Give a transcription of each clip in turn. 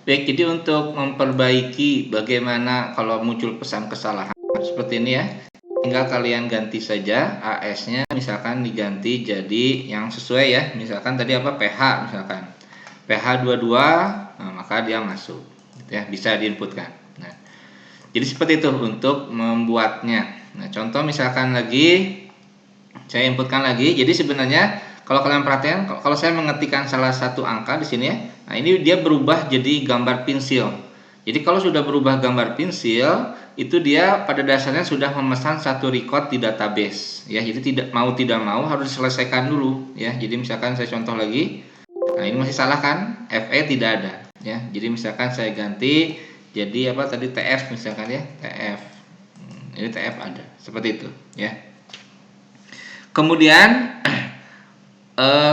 Baik, jadi untuk memperbaiki bagaimana kalau muncul pesan kesalahan seperti ini ya, tinggal kalian ganti saja AS-nya, misalkan diganti jadi yang sesuai ya. Misalkan tadi apa, PH misalkan. PH 22, nah, maka dia masuk. Gitu ya, bisa diinputkan. Nah, jadi seperti itu untuk membuatnya. Nah, contoh misalkan lagi saya inputkan lagi. Jadi sebenarnya kalau kalian perhatikan, kalau saya mengetikkan salah satu angka di sini ya, nah ini dia berubah jadi gambar pensil. Jadi kalau sudah berubah gambar pensil, itu dia pada dasarnya sudah memesan satu record di database ya. Jadi tidak mau harus diselesaikan dulu ya. Jadi misalkan saya contoh lagi. Nah, ini masih salah kan? FE tidak ada ya. Jadi misalkan saya ganti jadi apa tadi, TF misalkan ya, TF. Ini TF ada. Seperti itu ya. Kemudian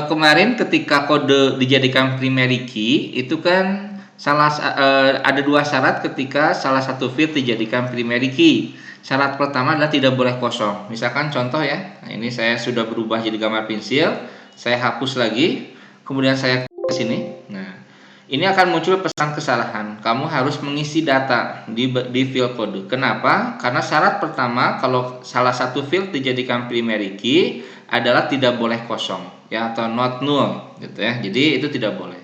kemarin ketika kode dijadikan primary key itu kan ada dua syarat ketika salah satu field dijadikan primary key. Syarat pertama adalah tidak boleh kosong. Misalkan contoh ya, nah ini saya sudah berubah jadi gambar pensil, saya hapus lagi, kemudian saya ke sini. Nah, ini akan muncul pesan kesalahan. Kamu harus mengisi data di field kode. Kenapa? Karena syarat pertama kalau salah satu field dijadikan primary key adalah tidak boleh kosong ya, atau not null gitu ya. Jadi itu tidak boleh.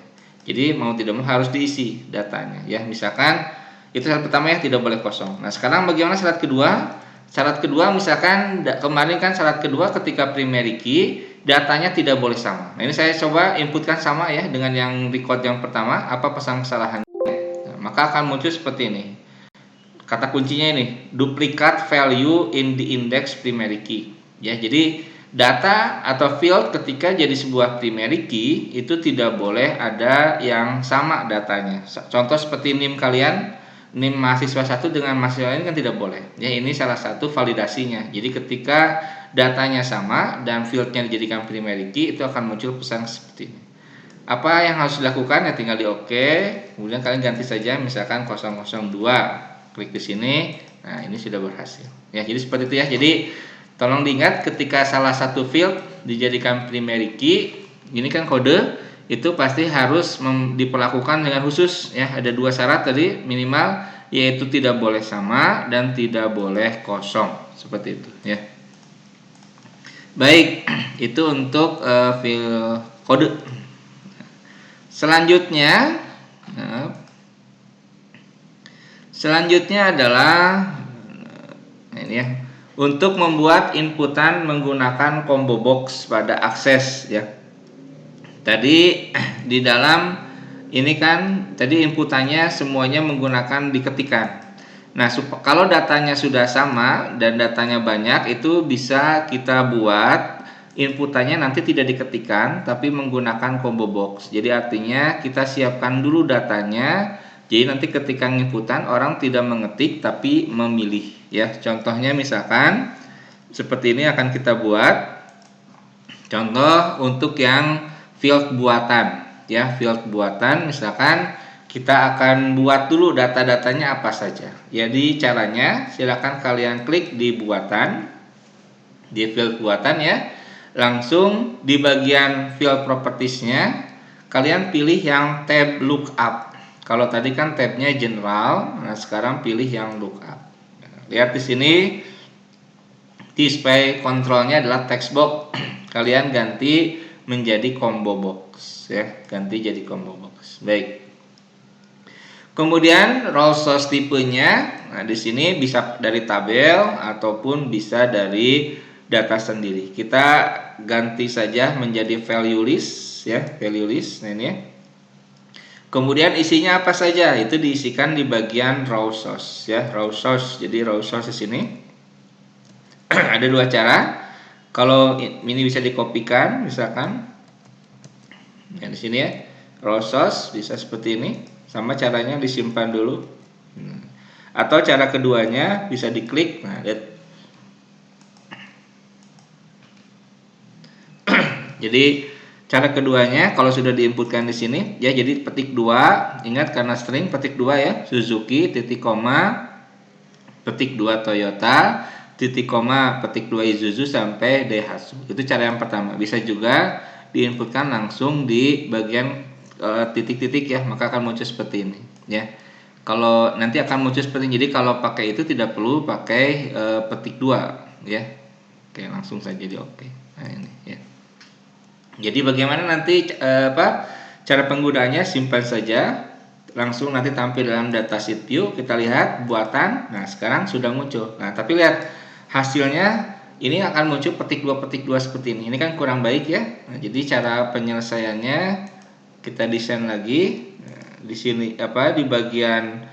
Jadi mau tidak mau harus diisi datanya ya. Misalkan itu syarat pertama ya, tidak boleh kosong. Nah, sekarang bagaimana syarat kedua? Syarat kedua misalkan kemarin kan syarat kedua ketika primary key datanya tidak boleh sama. Nah, ini saya coba inputkan sama ya dengan yang record yang pertama, apa pesan kesalahan. Nah, maka akan muncul seperti ini. Kata kuncinya ini, duplicate value in the index primary key. Ya, jadi data atau field ketika jadi sebuah primary key itu tidak boleh ada yang sama datanya. Contoh seperti NIM kalian, NIM mahasiswa satu dengan mahasiswa lain kan tidak boleh. Ya, ini salah satu validasinya. Jadi ketika datanya sama dan fieldnya dijadikan primary key, itu akan muncul pesan seperti ini. Apa yang harus dilakukan ya, tinggal di OK, kemudian kalian ganti saja misalkan 002. Klik di sini. Nah, ini sudah berhasil. Ya, jadi seperti itu ya. Jadi tolong diingat ketika salah satu field dijadikan primary key, ini kan kode itu pasti harus diperlakukan dengan khusus ya. Ada dua syarat tadi minimal, yaitu tidak boleh sama dan tidak boleh kosong. Seperti itu ya. Baik, itu untuk field kode. Selanjutnya adalah ini ya, untuk membuat inputan menggunakan combo box pada akses ya. Tadi di dalam ini kan tadi inputannya semuanya menggunakan diketikan. Nah, kalau datanya sudah sama dan datanya banyak, itu bisa kita buat inputannya nanti tidak diketikan tapi menggunakan combo box. Jadi artinya kita siapkan dulu datanya. Jadi nanti ketika inputan orang tidak mengetik tapi memilih ya. Contohnya misalkan seperti ini akan kita buat. Contoh untuk yang field buatan ya, field buatan misalkan kita akan buat dulu data-datanya apa saja. Jadi caranya silakan kalian klik di buatan, di field buatan ya. Langsung di bagian field propertiesnya kalian pilih yang tab lookup. Kalau tadi kan tabnya general, nah sekarang pilih yang lookup. Lihat di sini display controlnya adalah text box. Kalian ganti menjadi combo box ya, ganti jadi combo box. Baik. Kemudian row source tipenya, nah di sini bisa dari tabel ataupun bisa dari data sendiri. Kita ganti saja menjadi value list ya, value list. Nah ini ya. Kemudian isinya apa saja? Itu diisikan di bagian row source ya, row source. Jadi row source di sini ada dua cara. Kalau ini bisa dikopikan misalkan. Nah, di sini ya. Row source bisa seperti ini. Sama caranya disimpan dulu. Atau cara keduanya bisa diklik. Nah, lihat. Jadi cara keduanya kalau sudah diinputkan di sini ya, jadi petik 2, ingat karena string petik 2 ya, Suzuki titik koma petik 2 Toyota titik koma petik 2 Isuzu sampai Daihatsu. Itu cara yang pertama. Bisa juga diinputkan langsung di bagian titik-titik ya, maka akan muncul seperti ini. ya. Kalau nanti akan muncul seperti ini. Jadi kalau pakai itu tidak perlu pakai petik 2 ya. Oke, langsung saja di oke. Nah, ini ya. Jadi bagaimana nanti cara penggunaannya, simpan saja. Langsung nanti tampil dalam datasheet view, kita lihat buatan. Nah, sekarang sudah muncul. Nah, tapi lihat hasilnya ini akan muncul petik 2 seperti ini. Ini kan kurang baik ya. Nah, jadi cara penyelesaiannya kita desain lagi. Di sini di bagian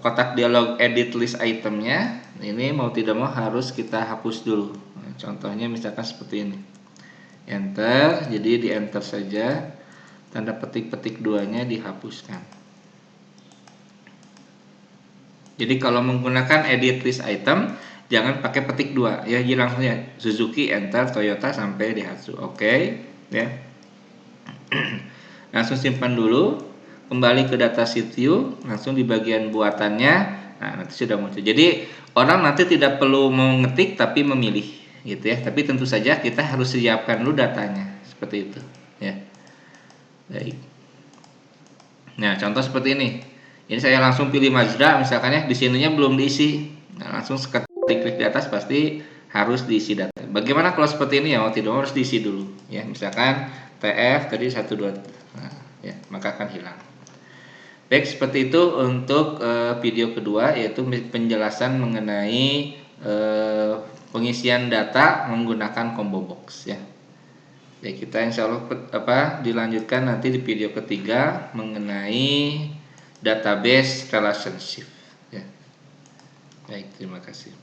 kotak dialog edit list itemnya, ini mau tidak mau harus kita hapus dulu. Nah, contohnya misalkan seperti ini, enter, jadi di enter saja, tanda petik 2-nya dihapuskan. Jadi kalau menggunakan edit list item jangan pakai petik 2 ya, jadi langsung ya Suzuki enter, Toyota sampai Daihatsu. Oke ya. Langsung simpan dulu, kembali ke datasheet view, langsung di bagian buatannya. Nah, nanti sudah muncul. Jadi orang nanti tidak perlu mengetik tapi memilih gitu ya. Tapi tentu saja kita harus siapkan dulu datanya seperti itu ya. Baik. Nah, contoh seperti ini. Ini saya langsung pilih Mazda misalkan ya, di sininya belum diisi. Nah, langsung klik di atas pasti harus diisi data. Bagaimana kalau seperti ini ya, mau tidak harus diisi dulu ya. Misalkan TF tadi 12, nah, ya, maka akan hilang. Baik, seperti itu untuk video kedua, yaitu penjelasan mengenai pengisian data menggunakan combo box ya. Ya, kita insya Allah dilanjutkan nanti di video ketiga mengenai database relationship ya. Baik, terima kasih.